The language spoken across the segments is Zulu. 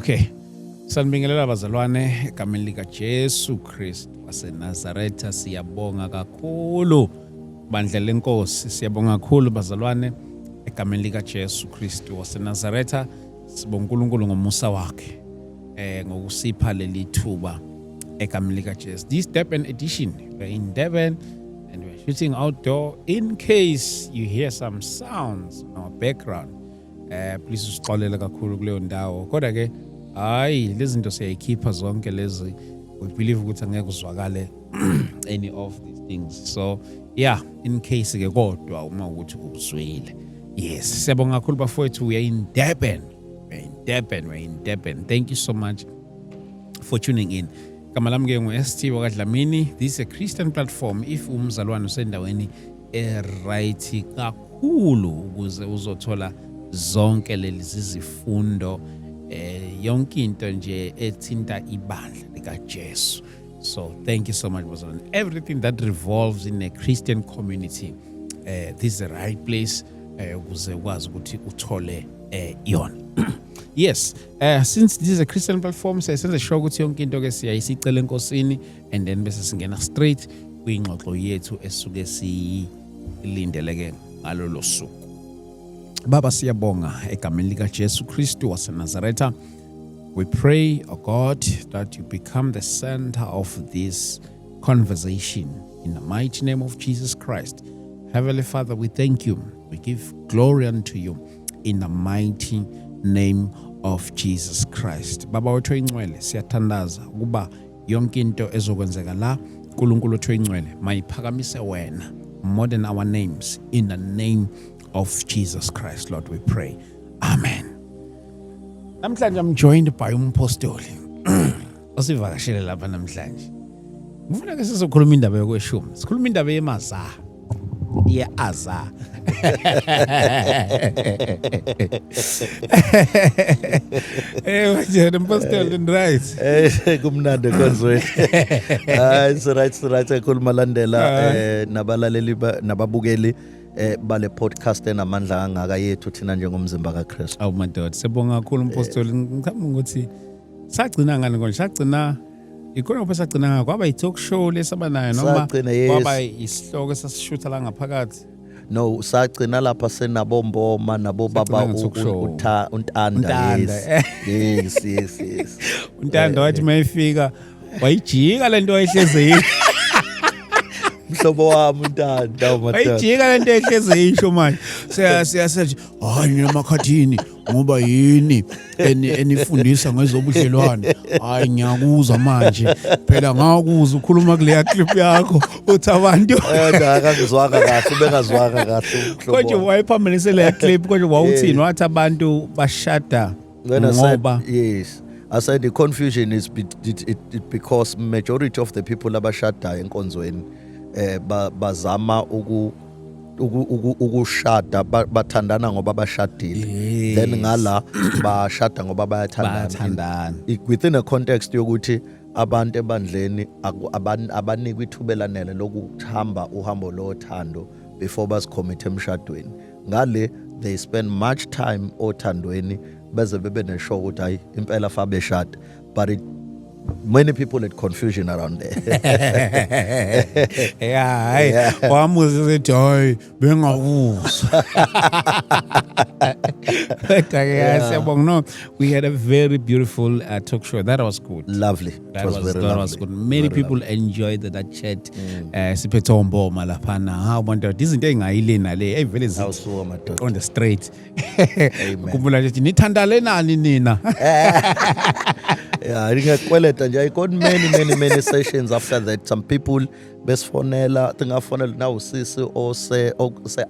Okay. Sanibingelela bazalwane egameni lika Jesu Kristu waseNazaretha. Siyabonga kakhulu bandla lenkosi. Siyabonga kakhulu bazalwane egameni lika Jesu Kristu waseNazaretha. Sibonga uNkulunkulu ngomusa wakhe ngokusipha leli thuba egameni lika Jesu. This Durban edition, we're in Durban and we're shooting outdoor. In case you hear some sounds in our background, please usixolele kakhulu kuleyo ndawo. Kodwa ke hayi lezi zinto siyayikhipha zonke lezi, we believe ukuthi angeke uzwakale any of these things. So yeah, in case ke kodwa uma ukuthi uzwile. Yes, siyabonga kakhulu bafowethu. We are in Durban. We're in Durban. Thank you so much for tuning in. Igama lami ke ngu-ST wakwaDlamini. This is a Christian platform. If umzalwane usendaweni right kakhulu ukuze uzothola zonke lezi zifundo, yonke into nje ethinta ibandla lika Jesu. So thank you so much bazalwane. Everything that revolves in a Christian community, this is the right place ukuze ukwazi ukuthi uthole yona. Yes, since this is a Christian platform, siyasenza sure ukuthi yonke into ke siyayisicela enkosini and then bese singena straight kwingxoxo yethu esuke siyilindeleke ngalolo suku. Baba siyabonga egameni lika Jesu Kristu waseNazaretha. We pray, oh God, that you become the center of this conversation in the mighty name of Jesus Christ. Heavenly Father, we thank you. We give glory unto you in the mighty name of Jesus Christ. Baba wethu oyingcwele, siyathandaza ukuba yonke into ezokwenzeka la uNkulunkulu wethu oyingcwele mayiphakamise wena more than our names, in the name of Jesus Christ, Lord, we pray. Amen. Namhlanje I'm joined by umpostoli osivakashele lapha namhlanje. Ngifuna ke sizokhuluma indaba yokweshumi. Sikhuluma indaba yemaza. Aza. Manje umpostoli right. Kumnandi konzwe. It's right ekhuluma landela nabalaleli nababukeli bale podcast enamandla angaka yethu thina njengomzimba kaKristu. Awu madoda, sibonga kakhulu umpostoli. Ngicabanga ukuthi sagcina ngani konje? Sagcina ikhona uphe sagcina ngakho kwaba i-talk show lesaba nayo noma kwaba isihloko esasishutha la ngaphakathi? No, sagcina lapha senabomboma nabo baba uNtanda. Yes. uNtanda wathi mayifika wayijika lento ayihlezeyile. Mhlobo wami uNtanda ayijika lento ehleze isho manje siyasethi hayi namakhathini ngoba yini enifundisa ngezobudlelwane. Hayi ngiyakuzwa manje phela ngakuza ukhuluma kule clip yakho uthi abantu akangizwanga kahle bengazwanga kahle konje wayiphambanise le clip konje wawuthini wathi abantu bashada ngoba yes. I said the confusion is it because majority of the people abashada enkonzweni bazama ukushada bathandana ngoba bashadile, then ngala bashada ngoba bayathandana within a context yokuthi abantu ebandleni abanikwa ithubelanele lokuhamba uhambo lothando before basicommit emshadweni. Ngale they spend much time othandweni beze bebe neshow ukuthi hayi impela fa beshada, but many people had confusion around there. Yeah. Wamuze hayi bengakuzwa. No, we had a very beautiful talk show. That was good. Lovely. That was good. Many people enjoyed that chat. Siphethe omboma laphana. How wonder izinto engayilena le evele awusuwa madoda on the straight. Kumbula nje nithanda lenani nina. Yeah, ngingakweleta nje I got many sessions after that. Some people besifonela tingafonela na usisi ose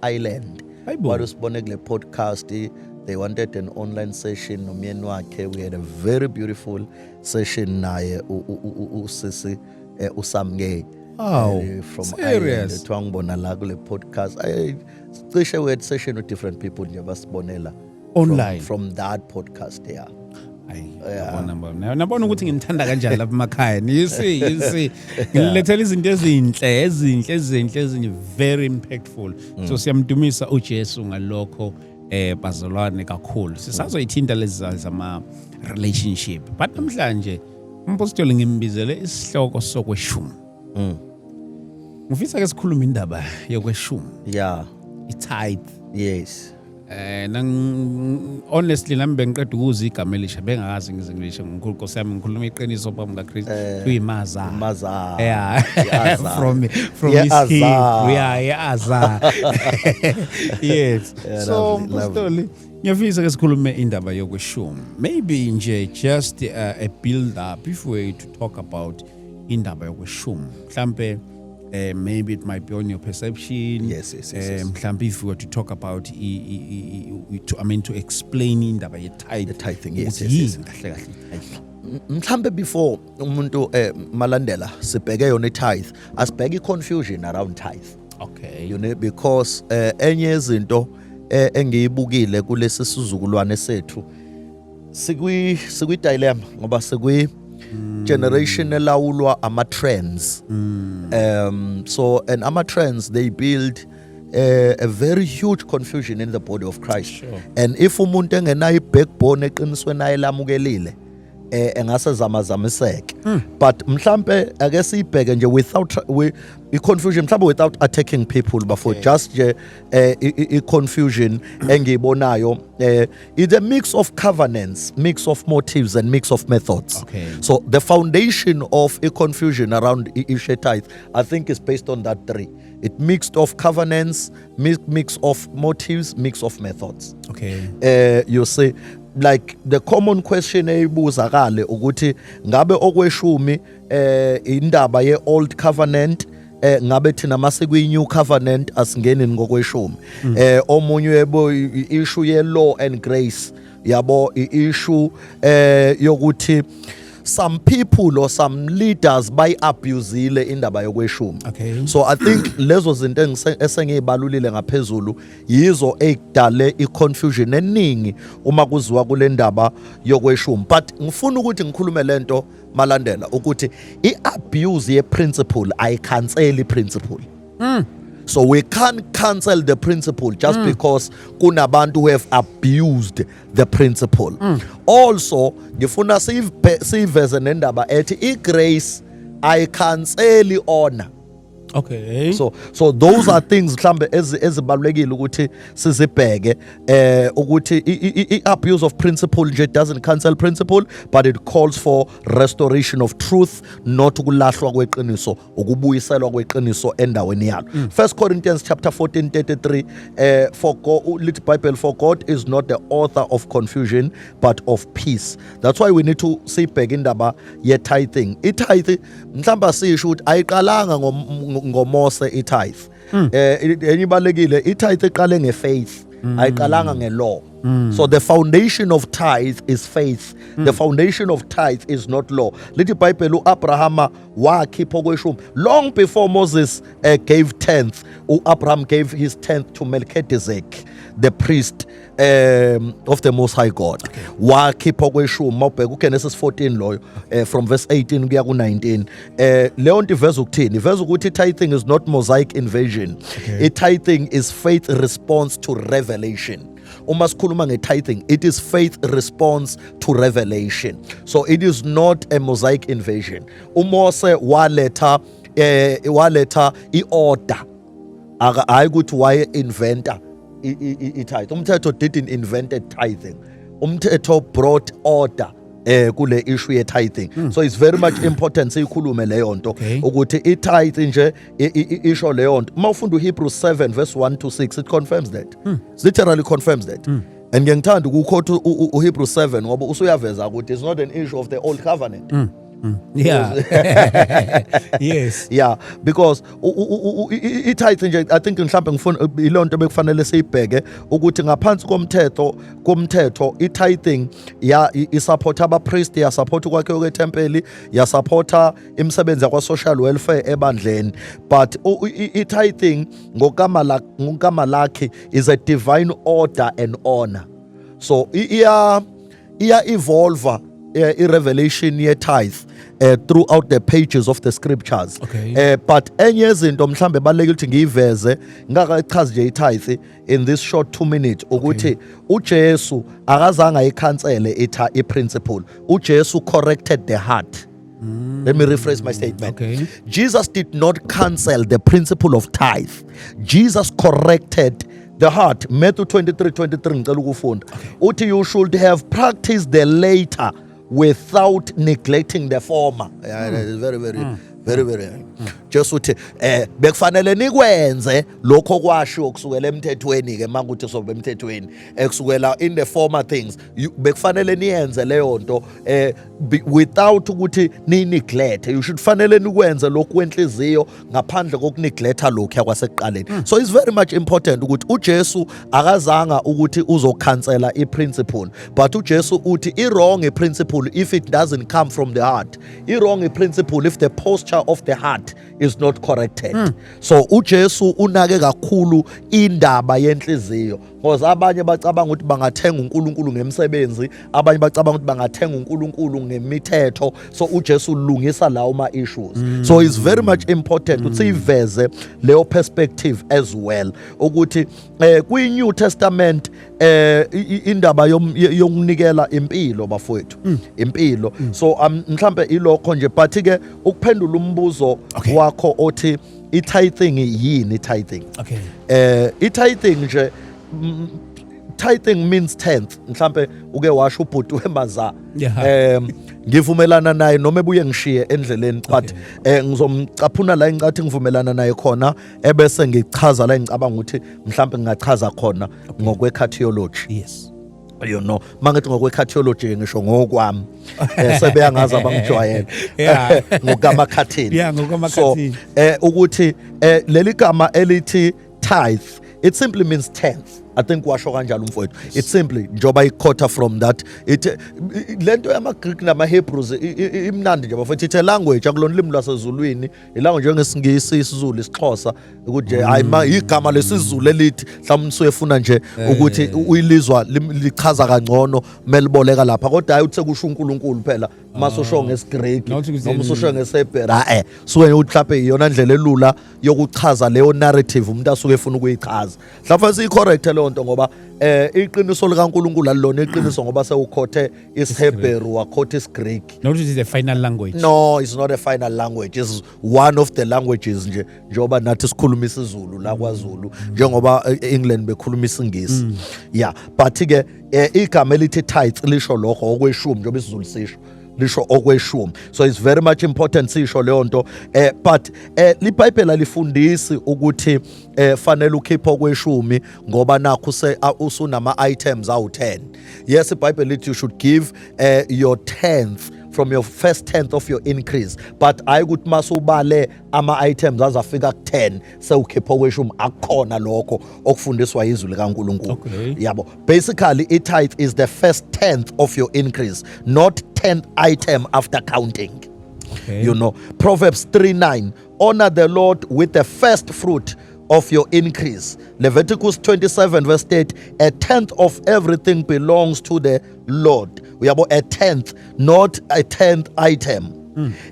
island. What was bone kule podcast, they wanted an online session nomyeni wakhe. We had a very beautiful session naye usisi usamnge. From serious twangibona la kule podcast. I we had session with different people nje basibonela online from that podcast. Yeah. Nabona ukuthi ngimthanda kanjani lapha emakhaya. You see ngilethela izinto ezinhle very impactful. So siyamdumisa uJesu ngalokho bazalwane kakhulu. Sisazoyithinta lezi zama relationship. But namhlanje umpostoli ngimbizele isihloko sokweshumi. Ngifisa ke sikhuluma indaba yokweshumi. Yeah. I-tithe. Yes. Honestly nami bengiqeda ukuza igama elisha bengakazi ngizingisho ngikhulu Nkosi yami ngikhuluma iqiniso phambi kaKristu kuyimaza. Maza. Yeah. from Yeah, his Azar. Hebrew. Yeah, Azar. Yes. Yeah, So lovely. mpostoli ngiyafisa ke sikhulume indaba yokweshumi. Maybe nje just a build up if we to talk about indaba yokweshumi. Mhlambe maybe it might be on your perception. Yes. Mhlambe if we were to talk about to explain indaba ye-tithe. The tithing, yes. Kahle kahle. Mhlambe before umuntu malandela sibheke yona i-tithe, asibheke i-confusion around tithe. Okay. You know, because enye izinto engiyibukile kulesi sizukulwane sethu sikwi dilemma ngoba sikwi generation elawulwa ama trends. So and ama trends they build a very huge confusion in the body of Christ. Sure. And if umuntu engenayo i-backbone eqinisweni ayelamukelile engase zamazamiseke. But mhlambe ake sibheke nje without i-confusion mhlambe without attacking people before just nje i-confusion engiyibonayo it's a mix of covenants, mix of motives and mix of methods. Okay. So the foundation of a confusion around issue tithe I think is based on that three. It mixed of covenants, mix of motives, mix of methods. Okay. You see, like the common question eyibuzakale ukuthi ngabe okweshumi indaba ye old covenant ngabe thina mase kwi new covenant asingeni ngokweshumi. Omunye yebo issue ye law and grace yabo issue yokuthi some people or some leaders by abusile indaba yokweshumi. Okay. So I think lezo zinto esengibalulile ngaphezulu yizo ekudale i-confusion eningi uma kuziwa kule ndaba yokweshumi. But ngifuna ukuthi ngikhulume lento malandela ukuthi i-abuse ye-principle ayicancel i-principle. So we can't cancel the principle just because kunabantu who have abused the principle. Also, ngifuna siveze nendaba ethi i-grace ayicancel i-honor. Okay. So those are things mhlambe ezibalulekile ukuthi sizibheke ukuthi i-abuse of principle nje doesn't cancel principle but it calls for restoration of truth, not ukulahlwa kweqiniso, ukubuyiselwa kweqiniso endaweni yalo. 1 Corinthians chapter 14:33 for God, little Bible, for God is not the author of confusion but of peace. That's why we need to sibheke indaba ye tithing. I-tithe mhlamba sisho ukuthi ayiqalanga ngomose i-tithe. Enyibalekile i-tithe iqale ngefaith, ayiqalanga ngelaw. So the foundation of tithe is faith. The foundation of tithe is not law. Lithi iBhayibheli uAbrahama wakhipha okweshumi long before Moses gave tenth. Abraham gave his tenth to Melchizedek, the priest of the Most High God. Wakhipha okweshumi mawubheka uGenesis 14 loyo from verse 18 kuya ku19. Leyo nto iveza ukuthini? Iveza ukuthi tithing is not Mosaic invasion. Tithing is faith response to revelation. Uma sikhuluma nge-tithing, it is faith response to revelation. So it is not a Mosaic invasion. uMose waletha i-order, hayi ukuthi waye inventa i-tithe. Umthetho didn't invent tithing. Umthetho brought order kule issue ye tithing. So it's very much important siyikhulume leyo nto ukuthi i-tithe nje isho leyo nto. Uma ufunda uHebrews 7 verse 1 to 6 it confirms that. It literally confirms that. And ngiyangithanda ukuquote uHebrews 7 ngoba usuyaveza ukuthi it's not an issue of the old covenant. Yeah. Yes. Yeah, because i-tithe nje I think mhlawumbe ngifuna ilonto bekufanele siyibheke ukuthi ngaphansi komthetho i-tithing ya isupport abapriest, ya support ukwakhiwa kwetempeli, ya support imisebenzi yakwa social welfare ebandleni, but i-tithing ngokama lakhe is a divine order and honor. So iya evolve i-revelation ye-tithe throughout the pages of the scriptures. Okay. But enye izinto mhlambe balekile ukuthi ngiyiveze ngakachazi nje i-tithe in this short 2 minutes ukuthi uJesu akazange ayikhansele i-principle. uJesu corrected the heart. Let me rephrase my statement. Okay. Jesus did not cancel the principle of tithe. Jesus corrected the heart. Matthew 23:23 ngicela ukufunda. Uthi you should have practiced the later without neglecting the former. Yeah, that is very. Just uthi bekufanele nikwenze lokho kwashiwo kusukela emthethweni ke manje uthi sobe emthethweni kusukela in the former things bekufanele niyenze leyo nto without ukuthi ni neglect. You should fanele nikwenze lokhu kwenhliziyo ngaphandle kokuneglecta lokhu yakwasekuqaleni. So it's very much important ukuthi uJesu akazanga ukuthi uzokhansela iprinciple, but uJesu uthi i-wrong iprinciple if it doesn't come from the heart. I-wrong iprinciple if the posture of the heart is not corrected. So uJesu unake kakhulu indaba yenhliziyo, because abanye bacabanga ukuthi bangathenga uNkulunkulu ngemsebenzi, abanye bacabanga ukuthi bangathenga uNkulunkulu ngemithetho. So uJesu ulungisa lawo ma issues. So it's very much important ukuthi iveze leyo perspective as well ukuthi kwi New Testament indaba yokunikela impilo bafowethu impilo. So mhlambe ilokho nje, but ke ukuphendula umbuzo wakho othi i-tithing yini i-tithing. Okay. I-tithing nje tithing means tenth. Mhlambe uke washo ubhuti wemaza ngivumelana naye noma ebuye ngishiye endleleni, but ngizomcaphuna la engicathi ngivumelana naye khona ebese ngichaza la engicabanga ukuthi mhlambe ngingachaza khona ngokwe-cardiology. Yes. You know, mangithi ngokwe-cardiology ngisho ngokwami sebeyangazi abangijwayele ngokamakhathini. Yeah, ngokamakhathini. So ukuthi leli gama elithi tithe, it simply means tenth. I think washo kanjalo umfowethu. It simply njoba ikhota from that. Lento yama-Greek nama-Hebrews imnandi nje bafowethu. It's a language akulona limi lwasezulwini, ilanguage njengesingisi, isiZulu, isixhosa, ukuthi hayi igama lesizulu elithi mhlawumbe suyefuna nje ukuthi uyilizwa lichaza kangcono meliboleka lapha, kodwa hayi uthi kusho uNkulunkulu phela masusho ngesiGreek noma ususho ngeSebhere. Suke uhlaphe iyona ndlela elula yokuchaza leyo narrative umuntu asuke efuna ukuyichaza. Mhlawumbe siyicorrect leyo nto ngoba iqiniso likaNkulunkulu alilona iqiniso ngoba sewukhothe isiHebheru wakhotha isiGreek. Not it is a final language. No, it's not a final language. It's one of the languages nje njoba nathi sikhuluma isiZulu la kwaZulu njengoba England bekhuluma isingisi. Yeah, but ke igama elithi tithe lisho lokho okweshumi njoba isiZulu sisho lisho okweshumi. So it's very much important sisho leyo nto. But liBhayibheli alifundisi ukuthi fanele ukhipha okweshumi ngoba nakho usunama items awu10. Yes, iBhayibheli lithi you should give your tenth from your first tenth of your increase, but hayi ukuthi masubale ama-items azafika ku10 sewukhipha okweshumi. Akukhona lokho okufundiswa izwi likaNkulunkulu. Okay. Yabo, basically i-tithe is the first tenth of your increase, not 10th item after counting. Okay. You know, Proverbs 3:9, honor the Lord with the first fruit of your increase. Leviticus 27:8, a tenth of everything belongs to the Lord. We have a tenth, not a 10th item.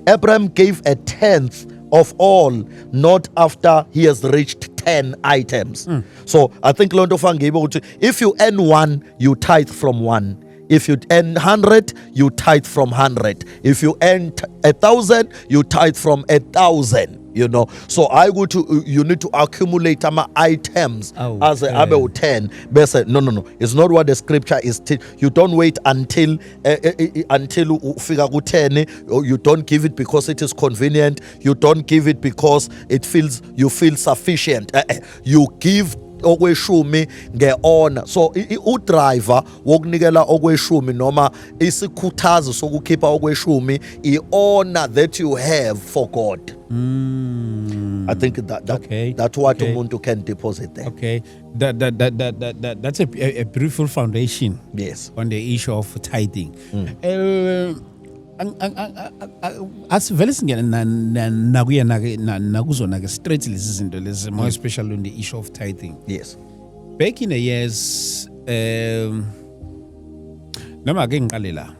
Abraham gave a tenth of all, not after he has reached 10 items. So I think if you earn 1, you tithe from 1. If you earn 100, you tithe from 100. If you earn 1,000, you tithe from 1,000. You know, so you need to accumulate items as a abe 10. No. It's not what the scripture is. You don't wait until figure 10. You don't give it because it is convenient. You don't give it because you feel sufficient. You give okweshumi ngeona. So udriver wokunikela okweshumi noma isikhuthazo sokukhipha okweshumi i-honor that you have for God. I think that's what umuntu can deposit there. Okay, that's a beautiful foundation. Yes, on the issue of tithing. Asivele singena nakuya nakuzona ke straight lezi zinto lezi, more especially on the issue of tithing. Yes, back in the years noma ke ngiqale la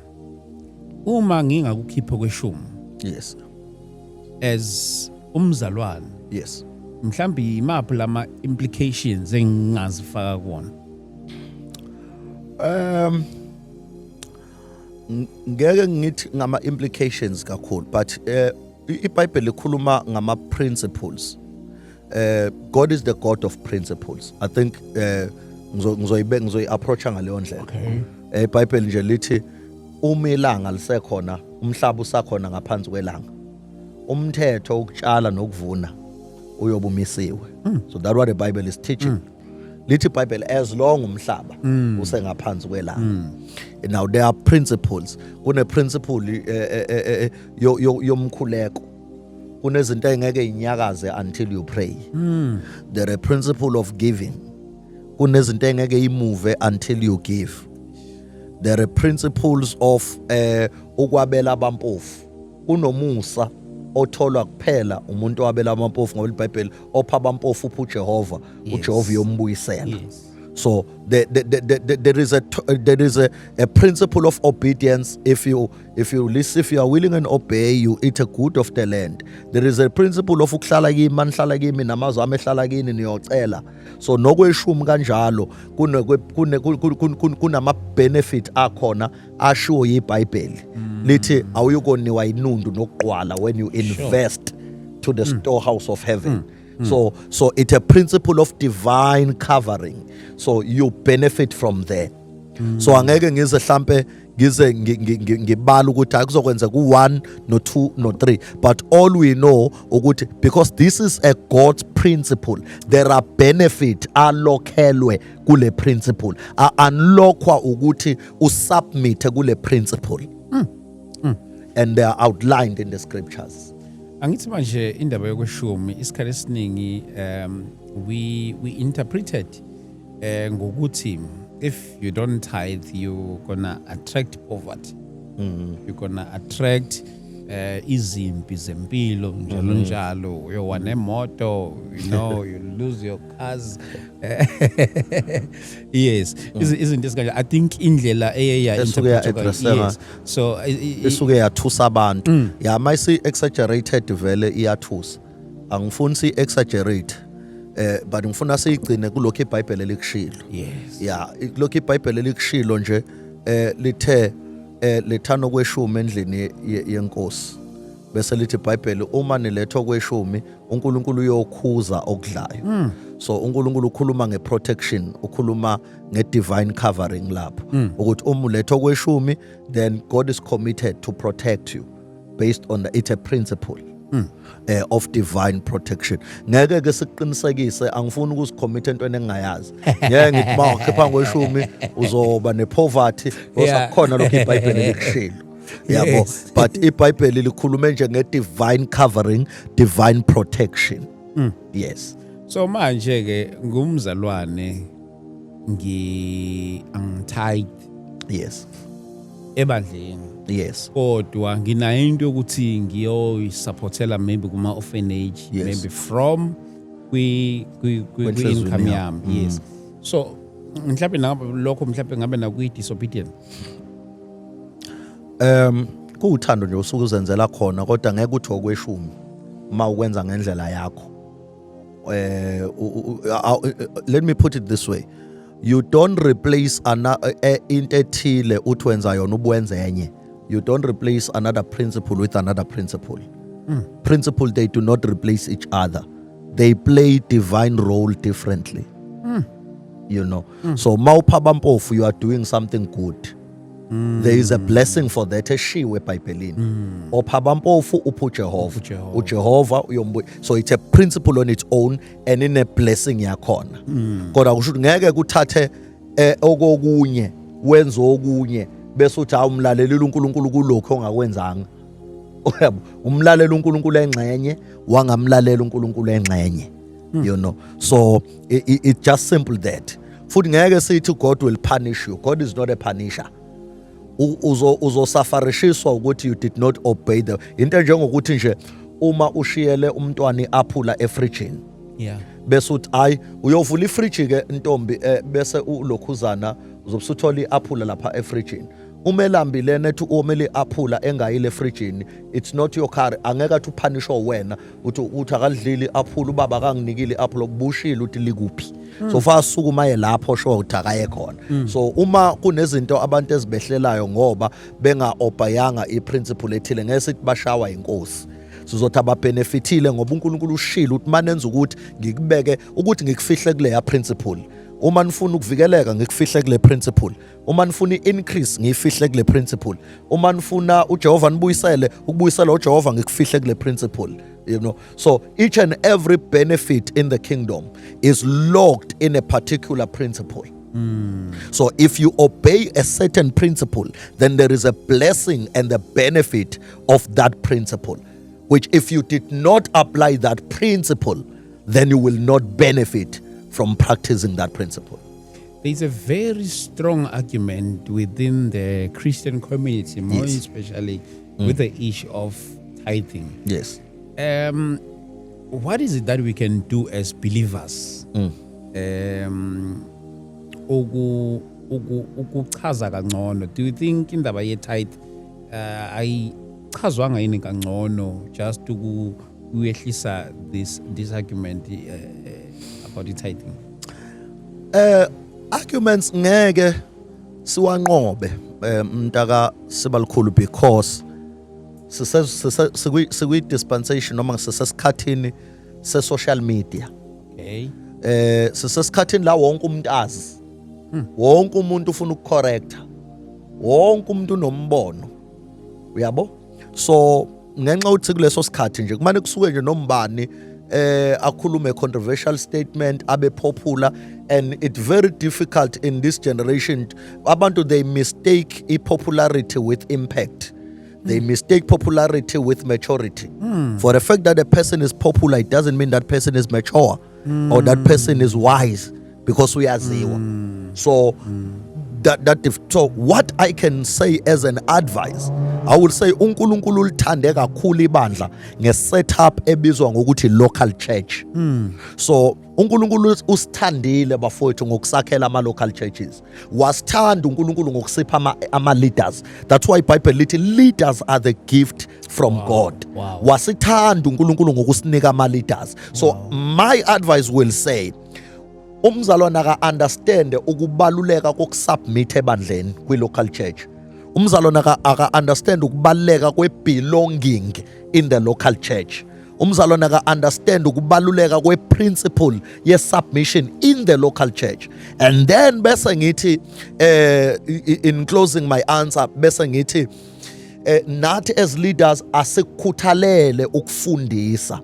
uma ngingakukhipha kweshumi Yes. as umzalwane Yes. mhlambi imaphi lama implications engingazifaka kuona? Ngeke ngithi ngama implications kakhulu, but iBhayibheli likhuluma ngama principles. God is the God of principles. I think ngizoyi approacha ngaleyo ndlela. Okay. iBhayibheli nje lithi uma ilanga lisekhona, umhlaba usakhona ngaphansi kwelanga. Umthetho ukutshala nokuvuna uyobumisiwe. So that's what the Bible is teaching. Lithi iBhayibheli as long umhlaba usengaphansi kwelanga. Now there are principles. Kune principle yomkhuleko. Kunezinto engeke inyakaze until you pray. There a principle of giving. Kunezinto engeke imove until you give. There are principles of ukwabela abampofu. Kunomusa otholwa kuphela umuntu owabela abampofu ngoba iBhayibheli opha abampofu uphu Jehova, uJehova yombuyisela. So there is a principle of obedience. If you are willing and obey, you eat a good of the land. There is a principle of ukuhlala kimi manihlala kimi namazwi ami ehlala kini niyocela. So nokweshumi kanjalo kunama benefit akhona ashiwo yiBhayibheli. Lithi awuyukoniwa inundu nokugqwala when you invest to the storehouse of heaven. So it's a principle of divine covering. So you benefit from there. So angeke ngize mhlambe ngize ngibala ukuthi akuzokwenza ku1 no2 no3, but all we know ukuthi because this is a God's principle, there are benefit alokhelwe kule principle, unlockwa ukuthi usubmit kule principle. And they are outlined in the scriptures. Angithi manje indaba yokweshumi isikhathi esiningi we interpreted ngokuthi if you don't tithe you're gonna attract poverty. You're gonna attract izimpi zempilo njalo njalo, uyowana emoto, you lose your cars. Yes, izinto esikanje I think indlela eya interpret. Yes, so isuke yathusa abantu. Yeah, mayisi exaggerated vele iyathusa. Angifuni si exaggerate. But ngifuna siyigcine kulokho iBhayibheli likushilo. Yes. Yeah, kulokho iBhayibheli likushilo nje lithe lethana kweshumi endlini yenkosi. Bese lithi iBhayibheli uma niletho kweshumi uNkulunkulu uyokhuza okudlayo. So uNkulunkulu ukhuluma ngeprotection, ukhuluma ngedivine covering lapho. Ukuthi uma uletho kweshumi then God is committed to protect you based on it's a principle. Of divine protection. Ngeke ke siqinisekise, angifuni ukuzicommit entweni engingayazi. Ngeke ngithi mawukhipha kweshumi uzoba nepoverty osakhona lokho iBhayibheli likushilo. Yabo, but iBhayibheli likhuluma nje ngedivine covering, divine protection. Yes. So manje ke ngumzalwane angitithe. Yes. Ebandleni. Yes. Kodwa nginayo into yokuthi ngiyoyisupportela maybe kuma orphanage, maybe from income yami. Yes. So mhlawumbe lokho mhlawumbe ngabe nakuyi disobedient. Kuuthando nje usuku uzenzela khona kodwa ngeke uthi okweshumi uma ukwenza ngendlela yakho. Let me put it this way. You don't replace into ethile uthi wenza yona ubwenze enye. You don't replace another principle with another principle. Principle, they do not replace each other. They play divine role differently. So mawupha abampofu, you are doing something good. There is a blessing for that eshiwe eBhayibhelini. Opha abampofu uphu Jehova. uJehova uyombuye. So it's a principle on its own and in a blessing yakhona. Kodwa kusho ukuthi ngeke kuthathe okokunye wenze okunye bese uthi awumlalela uNkulunkulu kulokho ongakwenzanga. Umlalela uNkulunkulu engxenye, wangamlalela uNkulunkulu engxenye. So it's just simple that. Futhi ngeke sithi God will punish you. God is not a punisher. Uzosafarishiswa ukuthi you did not obey the into njengokuthi nje uma ushiyele umntwana iaphula efrijini. Bese uthi ay uyovula ifriji ke intombi bese ulokhuzana uzobusuthola iaphula lapha efrijini. umelambi lena ethi omele aphula engayile efrijini, it's not your car. Angeke athi uphanisho wena uthi akalidlili aphula ubaba akanginikile aphula okubushile uthi likuphi. So fa sukuma lapho sho uthakaye khona. So uma kunezinto abantu ezibehlelayo ngoba benga obeyanga iprinciple ethile ngeke sithi bashawa inkosi. Sizothi ababenefitile ngoba uNkulunkulu ushilo uthi manenza ukuthi ngikubeke ukuthi ngikufihle kule ya principle. Uma nifuna ukuvikeleka ngikufihle kule principle. Uma nifuna increase ngifihle kule principle. Uma nifuna uJehova nibuyisele ukubuyisela uJehova ngikufihle kule principle. You know, so each and every benefit in the kingdom is locked in a particular principle. So if you obey a certain principle, then there is a blessing and the benefit of that principle, which if you did not apply that principle, then you will not benefit from practicing that principle. There's a very strong argument within the Christian community, more especially with the issue of tithing. Yes. What is it that we can do as believers? Ukuchaza kangcono. Do you think indaba ye tithe ayichazwanga yini kangcono just to uyehlisa this argument about the tithing? Arguments ngeke siwanqobe mntaka sibalikhulu because sikwi dispensation noma sisesikhathini se social media. Okay. Sisesikhathini la wonke umuntu azi. Wonke umuntu ufuna ukucorrecta. Wonke umuntu unombono. Uyabo? So ngenxa uthi kuleso sikhathi nje kumane kusuke nje nombani akhulume controversial statement abe popular, and it's very difficult in this generation. Abantu they mistake popularity with impact. They mistake popularity with maturity. For the fact that a person is popular, it doesn't mean that person is mature or that person is wise, because we are zero. So so what I can say as an advice, I would say uNkulunkulu ulithande kakhulu ibandla ngesetup ebizwa ngokuthi local church. So uNkulunkulu usithandile bafowethu ngokusakhela ama local churches. Wasithanda uNkulunkulu ngokusipha ama leaders. That's why iBhayibheli lithi leaders are the gift from God. Wasithanda uNkulunkulu ngokusinika ama leaders. So my advice will say umzalwana ka understand ukubaluleka kokusubmit ebandleni kwi local church. Umzalwana ka understand ukubaluleka kwe belonging in the local church. Umzalwana ka understand ukubaluleka kwe principle ye submission in the local church. And then bese ngithi in closing my answer bese ngithi nathi as leaders asikukhuthalele ukufundisa.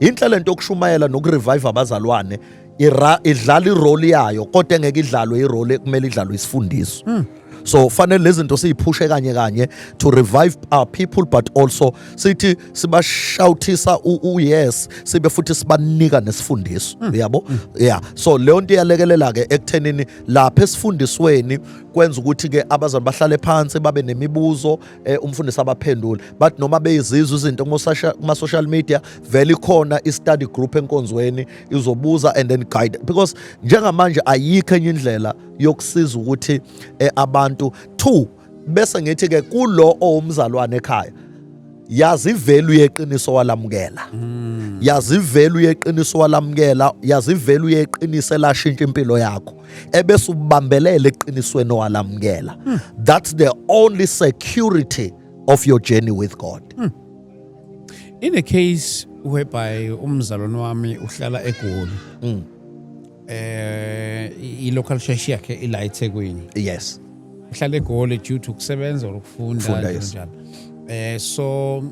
Inhle lento yokushumayela nokurevive abazalwane idlala irole yayo kodwa engeke idlalwe irole ekumele idlalwe isifundiso. So fanele lezi zinto siyiphushe kanye to revive our people, but also sithi sibashouthisa yes sibe futhi sibanika nesifundiso. Yabo? Yeah. So leyo nto iyalekelela ke ekuthenini lapha esifundisweni kwenza ukuthi ke abazali bahlale phansi babe nemibuzo umfundisi abaphendule, but noma beyizizwe izinto kuma social media vele khona i study group enkonzweni izobuza and then guide, because njengamanje ayikho enye indlela yokusiza ukuthi abantu. 2 bese ngithi ke kulo owumzalwane ekhaya yazi value yeqiniso walamukela. Yazi value yeqiniso walamukela, yazi value yeqiniso lashintsha impilo yakho ebese ubambelela eqinisweni walamukela. That's the only security of your journey with God. In a case whereby umzalwane wami uhlala eGoli, i local church yakhe ila eThekwini. Yes. Uhlala eGoli due to kusebenza or ukufunda njalo. So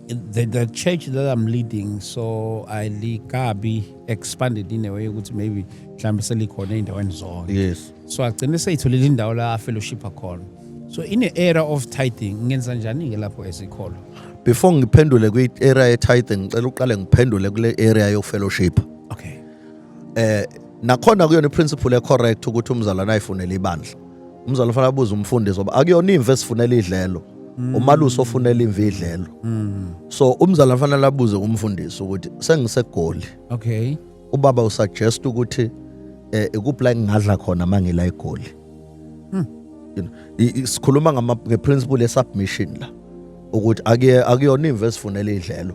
the church that I'm leading, so I likabi expanded in a way ukuthi maybe mhlambe selikhona endaweni zonke. Yes. So agcine seyitholile indawo la fellowship akhona. So in the era of tithing ngenza njani ke lapho esikolo? Before ngiphendule kwi area ye tithing ngicela uqale ngiphendule kule area yo fellowship. Okay. Nakhona kuyona principle e correct ukuthi umzalwane ayifunele ibandla. Umzalwane ufana abuza umfundisi ngoba akuyona imve sifunela idlelo. Umalusi ofunela imve idlelo. So umzalwane ufana abuze umfundisi ukuthi sengisegoli. Okay. Ubaba usuggest ukuthi ikuphi la ngingadla khona mangila eGoli. sikhuluma ngeprinciple ye-submission la ukuthi akuyona imve esifunela idlelo,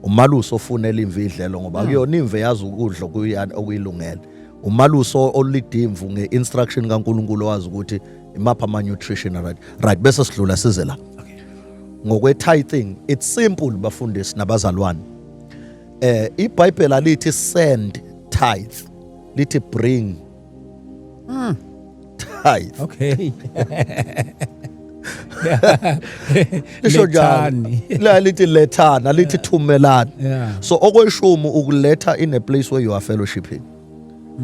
umalusi ofunela imve idlelo ngoba akuyona imve yazi ukudla okuyani okuyilungele. Umalusi olidimvu nge-instruction kaNkulunkulu wazi ukuthi imapha ama-nutrition right bese sidlula size la. Ngokwe-tithing it's simple bafundisi nabazalwane. iBhayibheli alithi send tithe, lithi bring tithe. Okay. Lisho njani? La lithi lethana, lithi thumelana. Yeah. So okweshumu ukuletha in a place where you are fellowshipping.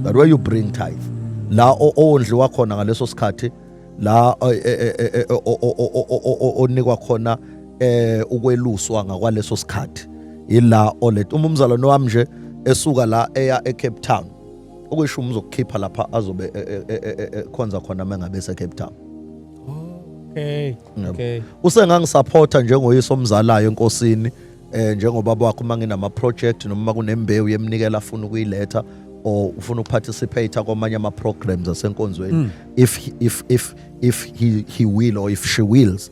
That where you bring tithe. La ondliwa khona ngaleso sikhathi, la onikwa khona ukweluswa ngakwaleso sikhathi. Ila oletha umzalwane wami nje esuka la eya eCape Town. Okweshumu uzokukhipha lapha azobe khonza khona mengabe eseCape Town. Okay. Usengangisupporta njengoyise omzalayo enkosini njengobaba wakho manginama project noma kunembewu yemnikela afuna ukuyiletha or ufuna ukuparticipate kwamanye ama programs asenkonzweni if he will or if she wills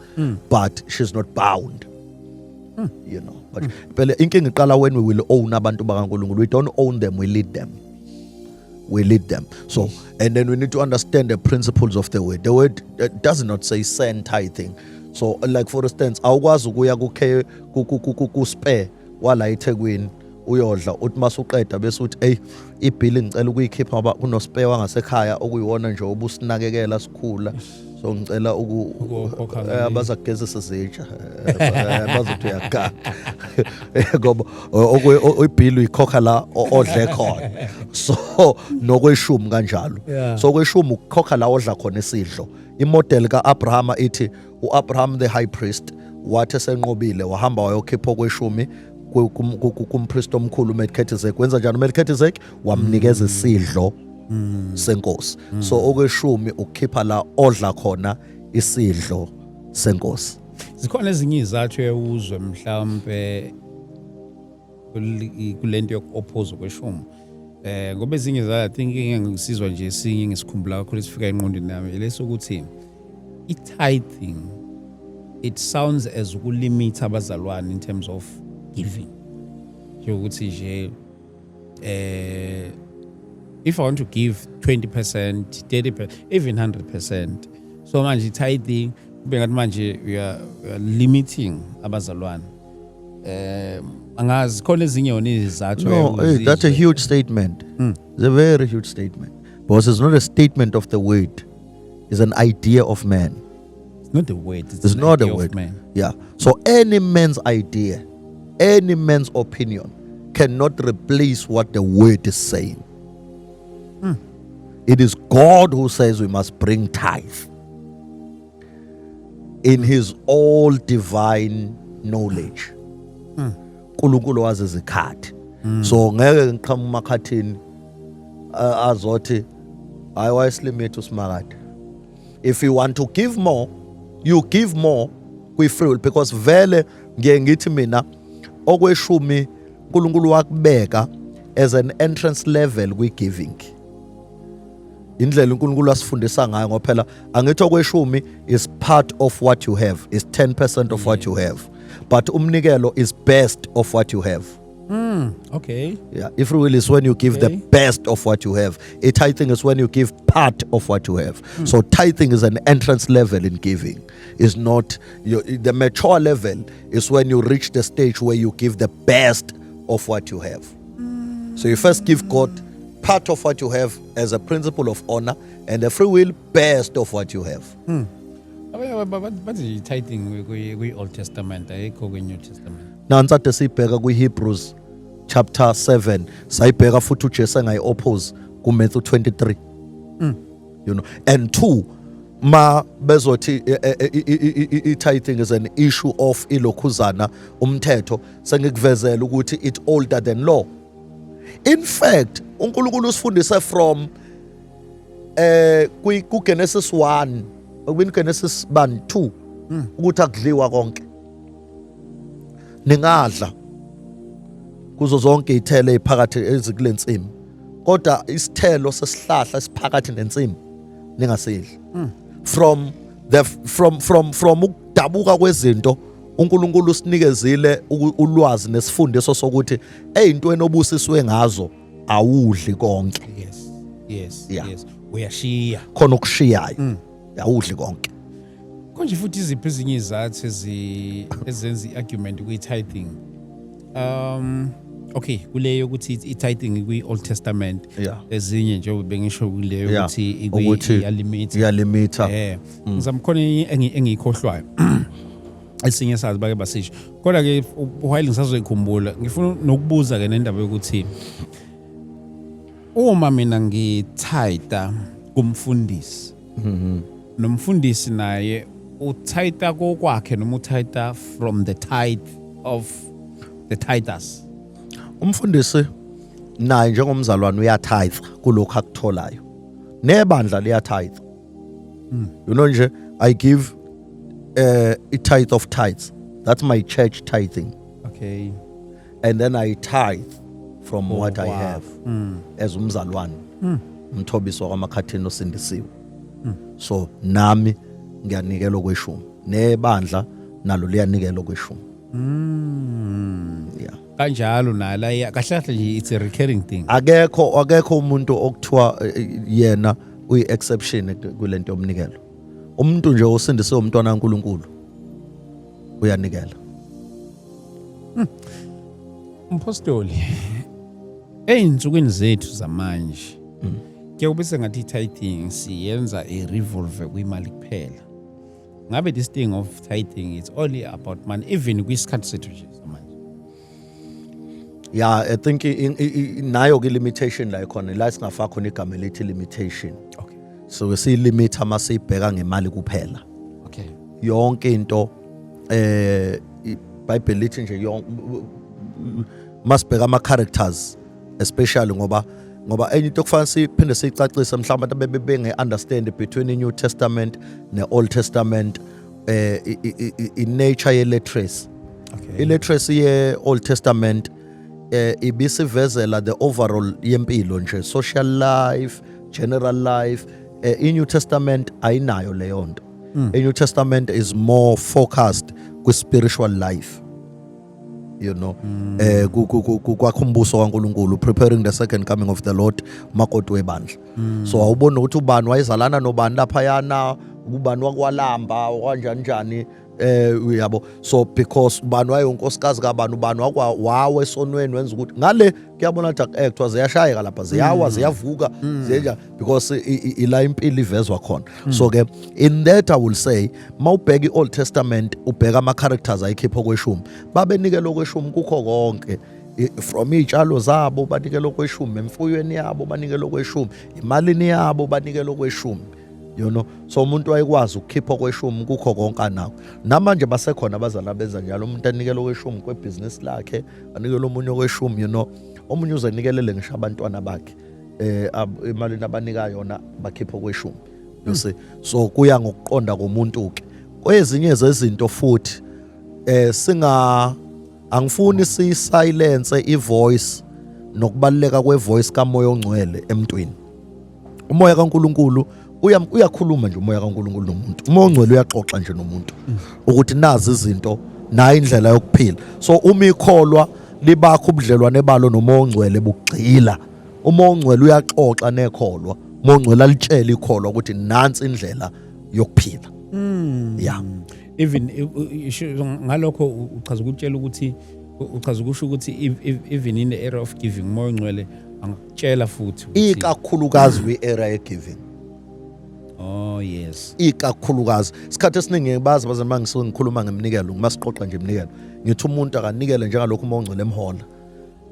but she's not bound. You know, but phela inkinga iqala when we will own abantu bakaNkulunkulu. We don't own them, we lead them. We lead them. So, and then we need to understand the principles of the word. The word does not say send tithing. So, like for instance, awukwazi ukuya ku spare wala eThekwini uyodla uthi masuqeda bese uthi hey ibill ngicela ukuyikhipha ngoba kuno spare wangasekhaya okuyiwona nje obusinakekela sikhula. So ngicela abazagezisa izitsha bazothi uyagaga ngoba ibill uyikhokha la odle khona. So nokweshumi kanjalo. So kweshumi ukukhokha la odla khona isidlo. Imodel kaAbraham ithi uAbraham the high priest wathi senqobile wahamba wayokhipha kweshumi kumpriest omkhulu uMelchizedek. Wenza njani uMelchizedek? Wamnikeza isidlo senkosi. So okweshumi ukukhipha la odla khona isidlo senkosi. Zikhona ezinye izathu eyuzwe mhlawumbe kulento yokuoppose kweshumi. Ngoba ezinye I think ngisizwa nje esinye ngisikhumbula kakhulu sifika enqondweni nami lesokuthi i-tithing it sounds as ukulimit abazalwane in terms of giving. Ukuthi nje if I want to give 20%, 30%, even 100%. So manje tithing kube ngathi manje we are limiting abazalwane. Angazi khona ezinye yona izathu. No, that's a huge statement. It's a very huge statement. Because it's not a statement of the word. It's an idea of man. It's not the word. It's not a word. Man. Yeah. So any man's idea, any man's opinion cannot replace what the word is saying. It is God who says we must bring tithe in his all divine knowledge. Nkulunkulu wazi izikhathi. So ngeke ngiqhamuka emakhathini azothi I wayesilimithi usimakade. If you want to give more, you give more kwi-free will, because vele ngiye ngithi mina okweshumi uNkulunkulu wakubeka as an entrance level kwi-giving. Indlela uNkulunkulu asifundisa ngayo ngoba phela angithi okweshumi is part of what you have, is 10% of what you have, but umnikelo is best of what you have. Okay. Yeah, if will is when you give the best of what you have. A tithing is when you give part of what you have. So tithing is an entrance level in giving. It's not the mature level is when you reach the stage where you give the best of what you have. So you first give God part of what you have as a principle of honor, and the free will best of what you have. But the tithing we Old Testament, ayikho New Testament. Nantsade sibheka kwiHebrews chapter 7, sayibheka futhi uJesu engayi-oppose kuMatthew 23. You know, and 2 ma bezothi i-tithing is an issue of ilokhuzana umthetho, sengikuvezela ukuthi it's older than law. In fact, uNkulunkulu usifundise from kuGenesis 1 Genesis 2 ukuthi akudliwa konke. Ningadla kuzo zonke izithelo eziphakathi ezikulensimu, kodwa isithelo sesihlahla esiphakathi nensimu ningasidli. From from ukudabuka kwezinto uNkulunkulu usinikezile ulwazi nesifundiso sokuthi ezintweni obusiswe ngazo awudli konke. Yes. Yeah. Yes. Uyashiya. Khona ukushiyayo. Awudli konke. Konje futhi iziphi ezinye izathu ezenza i-argument kwi-tithing. Okay, kuleyo ukuthi i-tithing kwi-Old Testament. Yeah. Ezinye nje bengisho kuleyo Yeah. ukuthi iyalimit. Iyalimita. Ngizamkhona engiyikhohlwayo. Esinye sazi bake basisho. Kodwa ke while ngisazoyikhumbula, ngifuna nokubuza ke nendaba yokuthi uma mina ngititha kumfundisi. Nomfundisi naye utitha kokwakhe noma utitha from the tithe of the tithers. Umfundisi naye njengomzalwane uyatithe kulokho akutholayo. Nebandla liyatithe. You know nje I give a tithe of tithes. That's my church tithing. Okay. And then I tithe from what I have as umzalwane. Umthobiso kwamakhathini osindisiwe. So nami ngiyanikela okweshumi. Nebandla nalo liyanikela okweshumi. Yeah. Kanjalo nala kahle nje it's a recurring thing. Akekho umuntu okuthiwa yena uyi exception kulento yomnikelo. Umuntu nje osindisiwe umntwana kaNkuluNkulu uyanikela. Mpostoli. Eyinsukwini zethu zamanje. Kuyakube sengathi tithing siyenza revolve kwimali kuphela. Ngabe this thing of tithing it's only about money even kwisikhathi sethu nje zamanje. Yeah, I think nayo ke limitation la ikhona la singafaka khona igama elithi limitation. Okay. So we limit ama sibheka ngemali kuphela. Okay. Yonke into iBhayibheli lithi nje yonke masibheka ama characters especially ngoba enye into kufanele siphinde sicacise mhlawumbe abantu bebe understand between the New Testament ne Old Testament in nature ye literacy. Okay. Illiteracy ye Old Testament ibisivezela the overall yempilo nje social life, general life. In New Testament ayinayo leyo nto. In New Testament is more focused ku spiritual life. You know, kwakhumbuso kaNkuluNkulu preparing the second coming of the Lord makoti webandla. So awubona ukuthi ubani wayezalana nobani lapha yana, ubani wakwalamba kanjani uyabo. So because ubani wayenkosikazi kabani ubani wawe esonweni wenza ukuthi ngale kuyabona ukuthi actors ziyashayeka lapha ziyawa ziyavuka ziyenja because ila impilo ivezwa khona. So ke in that I will say mawubheka iOld Testament ubheka ama characters ayikhipha okweshumi babenikela okweshumi kukho konke from izitshalo zabo banikela okweshumi emfuyweni yabo banikela okweshumi imalini yabo banikela okweshumi. You know, so umuntu wayekwazi ukukhipha okweshumi kukho konke anako. Namanje basekhona abazali abenza njalo umuntu anikela okweshumi kwebusiness lakhe anikela omunye okweshumi, you know, omunye uzanikelele ngisho abantwana bakhe imali nabanika yona bakhipha okweshumi. You see, so kuya ngokuqonda komuntu ke kwezinye zezinto futhi angifuni si silence ivoice nokubaleka kwevoice kaMoya oNgcwele emntwini. Umoya kaNkuluNkulu uyakhuluma nje umoya kaNkuluNkulu nomuntu. Umoya oNgcwele uyaxoxa nje nomuntu ukuthi nazi izinto na indlela yokuphila. So uma ikholwa libakho ubudlelwane balo nomoya oNgcwele bugcila. Umoya oNgcwele uyaxoxa nekholwa. Umoya oNgcwele alitshela ikholwa ukuthi nansi indlela yokuphila. Yeah. Even ngalokho uchaza ukutshela ukuthi uchaza ukusho ukuthi even in the area of giving umoya oNgcwele angakutshela futhi ikakhulukazi kwi-area ye giving. Oh yes. Ikakhulukazi isikhathi esiningi bazi bazana mangisuke ngikhuluma ngemnikelo ngimasiqoqa nje imnikelo ngithi umuntu akanikele njengalokho umoya oNgcwele emhola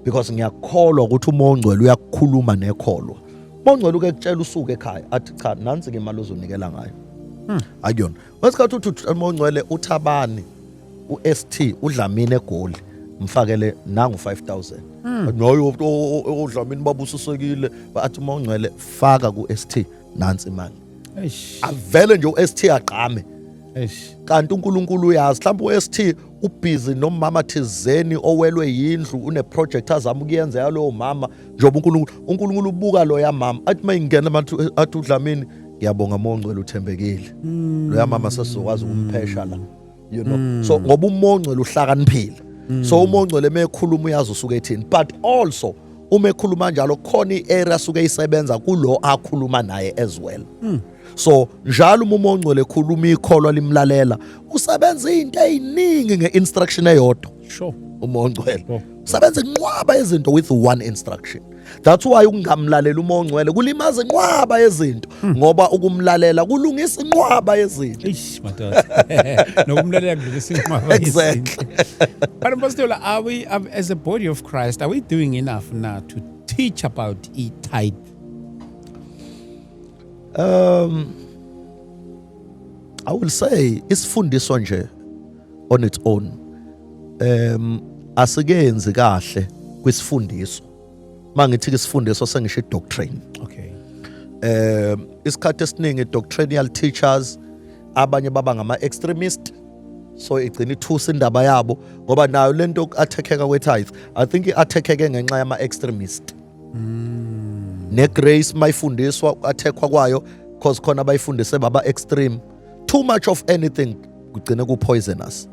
because ngiyakholwa ukuthi umoya oNgcwele uyakukhuluma nekholwa. Umoya oNgcwele ukekutshela usuke ekhaya athi cha nansi ke imali ozonikela ngayo. Akuyona wesikhathi uthi umoya oNgcwele uthabani uST uDlamini eGoli mfakele nangu 5000 noyo uDlamini babusisekile bathi umoya oNgcwele faka kuST nansi imali. Avele nje uST aqame. Kanti uNkulunkulu uyazi mhlawumbe uST ubusy nomama thizeni owelwe yindlu une project azama ukuyenza yalowo mama njoba uNkulunkulu ubuka lo yamama athi mayingena abantu athi uDlamini ngiyabonga uMongcwele uthembekile loya mama sesizokwazi ukumphesha la, you know. So ngoba uMongcwele uhlakaniphile, so uMongcwele mekhuluma uyazi usuke ethini, but also uma ekhuluma njalo khona iarea suke isebenza kulo akhuluma naye as well. So njalo uma uMongcwele ekhuluma ikholwa limlalela usebenza izinto eziningi ngeinstruction eyodwa. Sure. uMongcwele usebenza inqwaba izinto with one instruction. That's why ukungamlalela uMongcwele kulimaza inqwaba yezinto, ngoba ukumlalela kulungisa inqwaba yezinto. Eish madoda. Nokumlalela kulungisa inqwaba yezinto. Exactly. But Pastor, are we as a body of Christ, are we doing enough now to teach about tithe? I will say isifundiswa nje on its own. Asikenzi kahle kwisifundiswa. Mangithi isifundiswa sengisho doctrine. Okay. Isikhathi esiningi doctrinal teachers abanye baba ngama extremist, so igcina ithusa indaba yabo ngoba nayo lento attackeka kwe-tithe, I think i-attackeke ngenxa yama extremist. Ne-grace mayifundiswa attackwa kwayo because khona abayifundise baba extreme. Too much of anything kugcina ku-poisonous.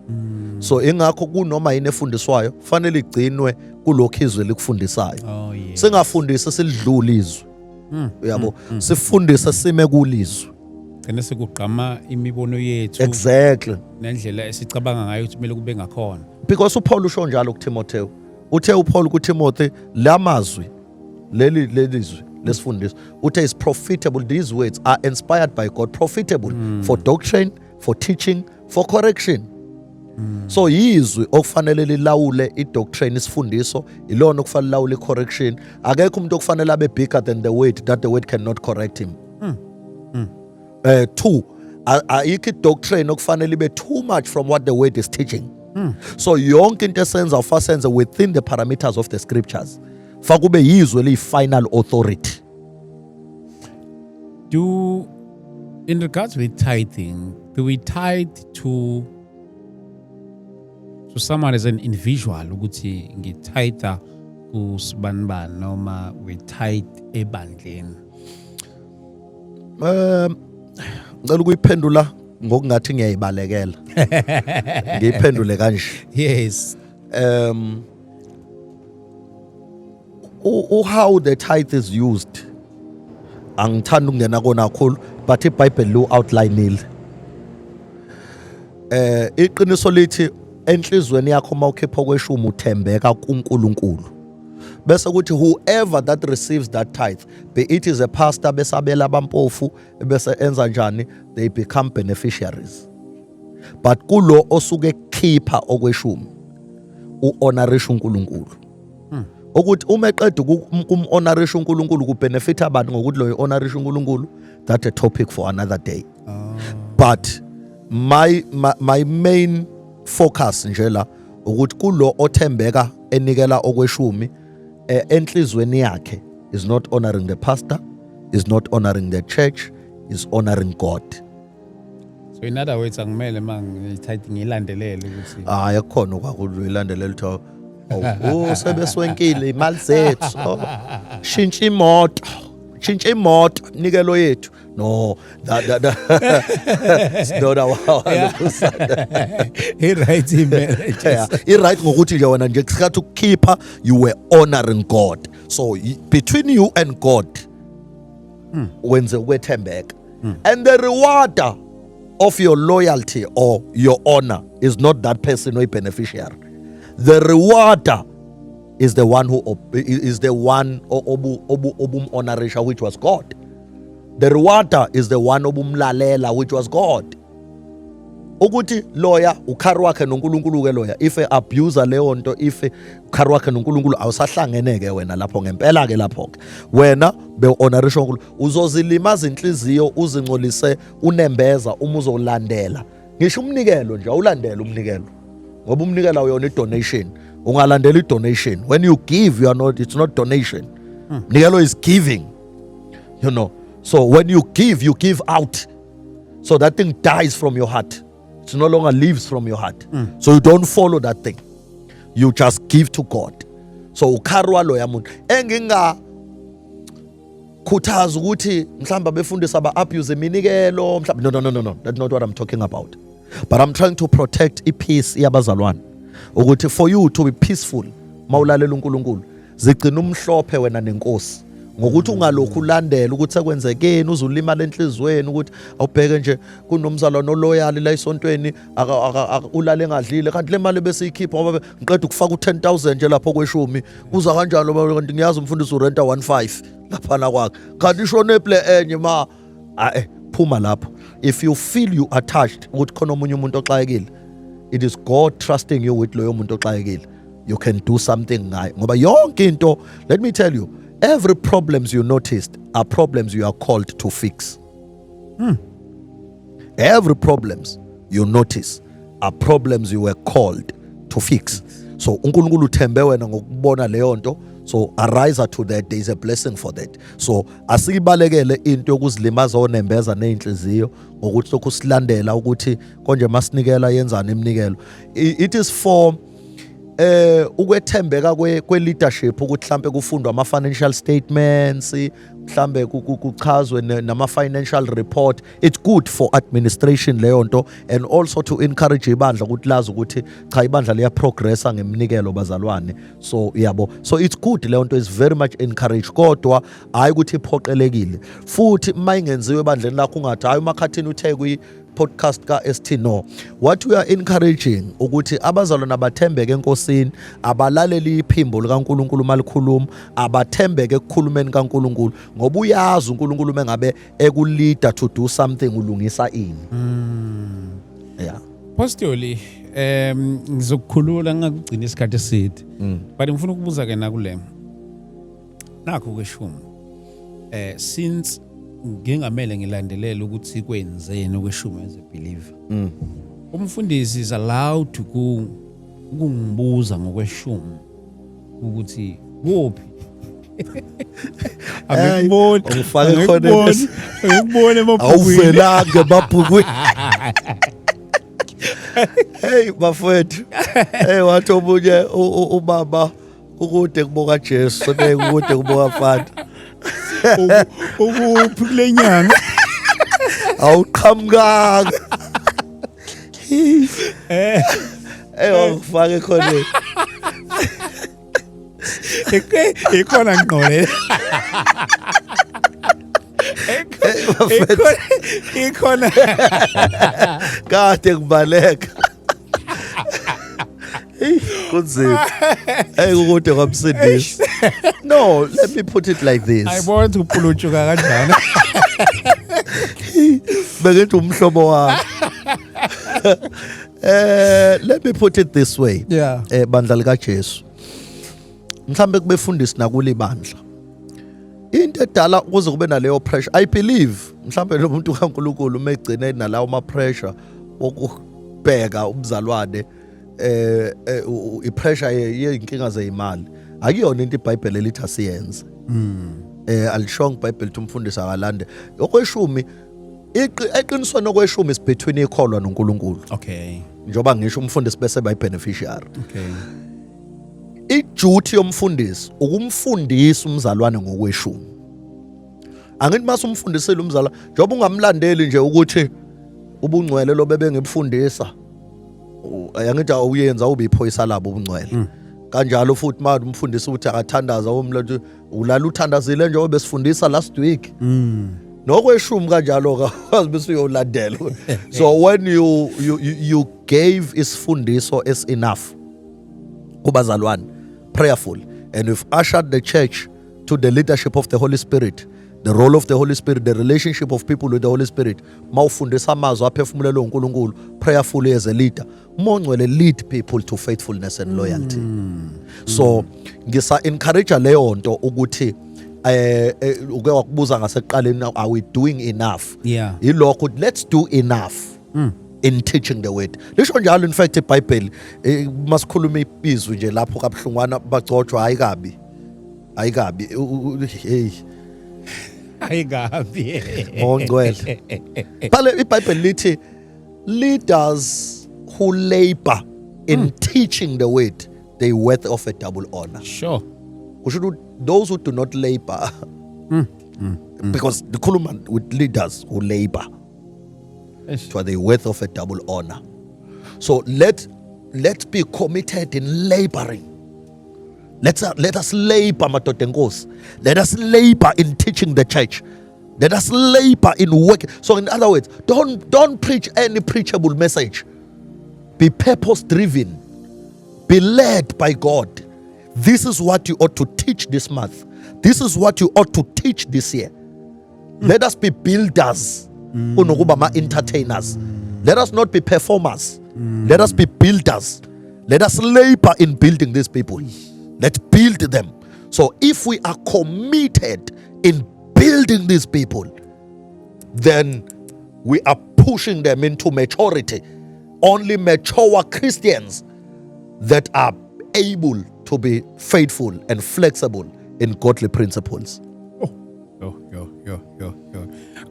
So ingakho kunoma yini efundiswayo fanele igcinwe kulokho izwe likufundisayo. Oh yeah. Singafundisi silidlula izwe. Uyabo, sifundise sime kulizwe. Gcina sekugqama imibono yethu. Exactly. Nendlela esicabanga ngayo ukuthi kumele kube ngakhona. Because uPaul usho njalo kuTimotheo. Uthe uPaul kuTimothy lamazwi lelizwi lesifundiswa uthe is profitable, these words are inspired by God, profitable for doctrine, for teaching, for correction. So yizwi okufanele lilawule idoctrine isifundiso, ilona okufanele lilawule correction. Akekho umuntu okufanele abe bigger than the word that the word cannot correct him. Two, ayikho doctrine okufanele ibe too much from what the word is teaching. So yonke into esenza ufasenze within the parameters of the scriptures. Fakube yizwe li final authority. In regards with tithing, do we tithe to someone as an individual ukuthi ngititha kusibanibani noma we tithe ebandleni? Ngicela ukuyiphendula ngokungathi ngiyayibalekela. Ngiyiphendule kanje. Yes. How the tithe is used angithanda ukungena kona kakhulu, but iBhayibheli lo outlineile. Iqiniso lithi enhlizweni yakho mawukhipha kweshumi uthembeka kuNkulunkulu. Bese kuthi whoever that receives that tithe, be it is a pastor besabela abampofu bese enza njani, they become beneficiaries. But kulo osuke khipha okweshumi uhonorisha uNkulunkulu. Ukuthi uma eqeda kumhonorisha uNkulunkulu kubenefit abantu ngokuthi lo honorisha uNkulunkulu, that's a topic for another day. But my main focus nje la ukuthi kulo othembeka enikela okweshumi enhlizweni yakhe is not honoring the pastor, is not honoring the church, is honoring God. So in other words, angimele mangitithe ngilandelele ukuthi Yakhona kwakulo ilandelela litho sebeswenkile imali zethu. Shintsha imoto nikelo yethu. No, that it's not our right right ngokuthi nje wena nje kusikhathi ukukhipha you were honoring God. So between you and God wenze ukwethembeka. And the rewarder of your loyalty or your honor is not that person or beneficiary. The rewarder is the one who is the one obum honorisha, which was God. The rewarder is the one obumlalela, which was God. Ukuthi lawyer ukhari wakhe noNkulunkulu ke lawyer, if abuser leyo nto, if ukhari wakhe noNkulunkulu awusahlangene ke wena lapho ngempela ke lapho ke wena be honorisha uNkulunkulu uzozilimaza inhliziyo uzingcolise unembeza uma uzolandela ngisho umnikelo nje awulandela umnikelo ngoba umnikelo uyona idonation ungalandela idonation. When you give, it's not donation. Nikelo is giving, you know. So when you give out. So that thing dies from your heart. It no longer lives from your heart. So you don't follow that thing. You just give to God. So ukarwa lo yamuntu khuthaza ukuthi mhlamba befundisa aba-abuse iminikelo mhlamba no, that's not what I'm talking about. But I'm trying to protect i-peace yabazalwane ukuthi for you to be peaceful mawulalela uNkulunkulu zigcina umhlophe wena nenkosi ngokuthi ungalokhu ulandela ukuthi sekwenzekeni uzulimala enhlizweni ukuthi awubheke nje kunomzalwane oloyali la esontweni ulale engadlile kanti le mali bese ikhipha ngoba ngiqeda ukufaka u10,000 nje lapho kweshumi kuza kanjalo kanti ngiyazi umfundisi urenta 15 laphana kwakhe kanti ishone play enye ma phuma lapho. If you feel you are touched ukuthi khona omunye umuntu oxakekile, it is God trusting you with loyo muntu oxakekile. You can do something ngayo ngoba yonke into, let me tell you, every problems you noticed are problems you are called to fix. Every problems you notice are problems you were called to fix. So uNkulunkulu uthembe wena ngokubona leyo nto, so arise to that. There is a blessing for that. So asibalekele into yokuzilimaza onembeza nezinhliziyo ngokuthi lokhu silandela ukuthi konje masinikela yenzana iminikelo. It is for ukwethembeka kwe leadership ukuthi mhlambe kufundwa ama financial statements, mhlambe kuchazwe nama financial report. It's good for administration leyo nto, and also to encourage ibandla ukuthi lazi ukuthi cha ibandla liya progressa ngeminikelo bazalwane. So yabo, so it's good leyo nto, is very much encouraged, kodwa hayi ukuthi iphoqelekile. Futhi mayingenziwe ebandleni lakho ungathi hayi umakhathini uthe kuyi podcast ka ST. No, what we are encouraging ukuthi abazalwane abathembeke enkosini, abalaleli iphimbo likaNkulunkulu malikhuluma, abathembeke ekukhulumeni kaNkulunkulu ngoba uyazi uNkulunkulu mengabe ekuleader to do something ulungisa ini. Yeah. Postoli ngizokukhulula ngakugcina isikhathi eside. But ngifuna ukubuza ke nakule. Nakho kweshumi. Since ngingamele ngilandelele ukuthi kwenzeni okweshumi as a believer. Umfundisi is allowed to ukungibuza ngokweshumi ukuthi kuphi angikuboni ufake khona angikuboni emabhukwini awuvelanga emabhukwini. Hey bafethu, hey wathi omunye ubaba ukude kuboka Jesu ukude kuboka Father ukuphi kule nyanga awuqhamukanga ufake khona ikhona ngqole ikhona kade kubaleka kunzima ukude kwamsindisi. No, let me put it like this. Ayibona uphulutshuka kanjani bekethi umhlobo wami. Let me put it this way. Yeah. Bandla lika Jesu mhlambe kubefundisi nakule bandla into edala ukuze kube naleyo pressure. I believe mhlambe lo muntu kaNkulunkulu megcine nalawo ma pressure wokubheka umzalwane ipressure yeinkinga zeimali akuyona into iBhayibheli elithi asiyenze. Alishonga iBhayibheli ukuthi umfundisi akalande okweshumi. Eqinisweni okweshumi is between ikholwa noNkulunkulu. Okay. Njoba ngisho umfundisi bese bayi beneficiary. Okay. I-duty yomfundisi ukumfundisa umzalwane ngokweshumi. Angithi mase umfundisile umzalwane njoba ungamlandeli nje ukuthi ubungcwele lo bebe ngebufundisa, angithi awuyenza ube iphoyisa labo ubungcwele. Kanjalo futhi manje umfundisi uthi akathandaza umlalo ulala uthandazile njengoba besifundisa last week. Nokweshumi kanjalo ka bese uyolandela. So when you gave isifundiso as enough kubazalwane, prayerful, and we've ushered the church to the leadership of the Holy Spirit, the role of the Holy Spirit, the relationship of people with the Holy Spirit. Mawufundisa amazwi aphefumulelwe uNkulunkulu prayerfully as a leader, mongcwele lead people to faithfulness and loyalty. So ngisa encourage leyo nto ukuthi uke wakubuza ngaseqaleni, are we doing enough? Yeah. Ilokho let's do enough in teaching the word. Lisho njalo in fact iBhayibheli masikhuluma ibizwi nje lapho kabuhlungwana bagcotshwa ayikabi hey ayikabi ongcwele. Phela iBhayibheli lithi leaders who labor in teaching the word, they worth of a double honor. Sure. Those who do not labor Because the khuluma with leaders who labor to the worth of a double honor. So let's be committed in laboring. Let us labor, madoda enkosi. Let us labor in teaching the church. Let us labor in work. So in other words, don't preach any preachable message. Be purpose driven. Be led by God. This is what you ought to teach this month. This is what you ought to teach this year. Let us be builders, entertainers. Let us not be performers. Let us be builders. Let us labor in building these people. Let's build them. So if we are committed in building these people, then we are pushing them into maturity. Only mature Christians that are able to be faithful and flexible in godly principles.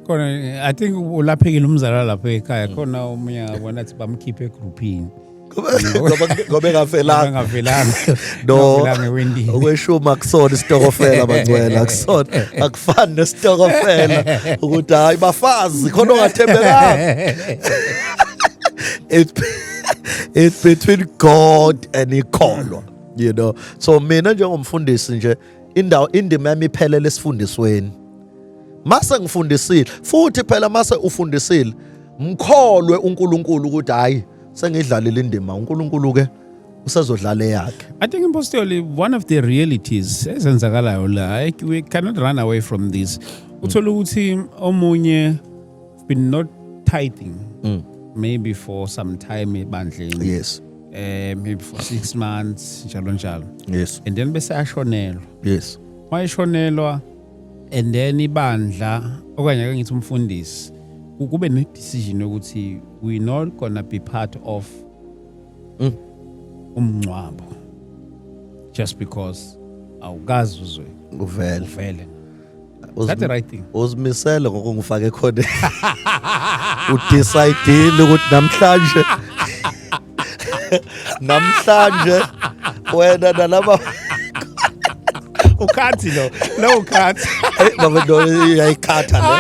Khona I think ulaphekile umzala lapha ekhaya khona umunye ngabona athi bamkhiphe egroupini Ngobe ngafelanga no ewendini okweshuma kusona isitokofela bangcwele akusona akufani nesitokofela ukuthi hayi bafazi khona ongathembekanga. It's between God and ikholwa, you know. So mina njengomfundisi nje indima yami iphelele esifundisweni. Mase ngifundisile futhi phela mase ufundisile mkholwe uNkulunkulu ukuthi hayi sengidlalile indima uNkulunkulu ke usezodlala yakhe. I think impostoli one of the realities ezenzakalayo la we cannot run away from this. Uthola ukuthi omunye been not tithing maybe for some time ebandleni. Yes. Maybe for 6 months njalo njalo. Yes. And then bese ashonelwa. Yes. Wayeshonelwa and then ibandla okanye ake ngithi umfundisi kube ne decision ukuthi we not gonna be part of umncwabo just because awukazi uzwe uvele. Is that the right thing? Uzimisele ngokungifake khona. Udecide ukuthi namhlanje wena nalaba ukhathi lo ukhathi baba ndo yayikhatha lo.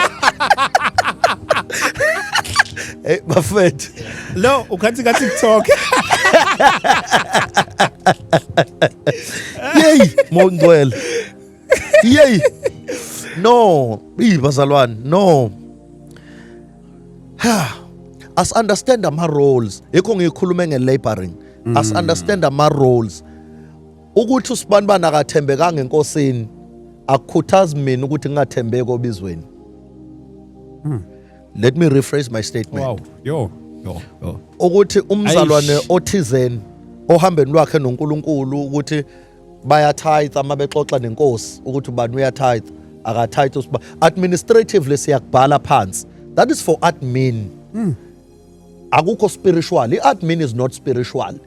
Bafethu lo ukhathi ka TikTok. Yey mongcwele. Yey no bazalwane no. As understand ama roles yikho ngikhuluma ngelaboring. As understand ama roles ukuthi usibanibani akathembekanga enkosini akukhuthazi mina ukuthi ngingathembeki obizweni. Let me rephrase my statement. Wow. Yo. Ukuthi umzalwane othizeni ohambeni lwakhe noNkulunkulu ukuthi bayatithe ama bexoxa nenkosi ukuthi ubani uyatithe akatithe administratively siyakubhala phansi. That is for admin. Akukho spiritual. I-admin is not spiritual.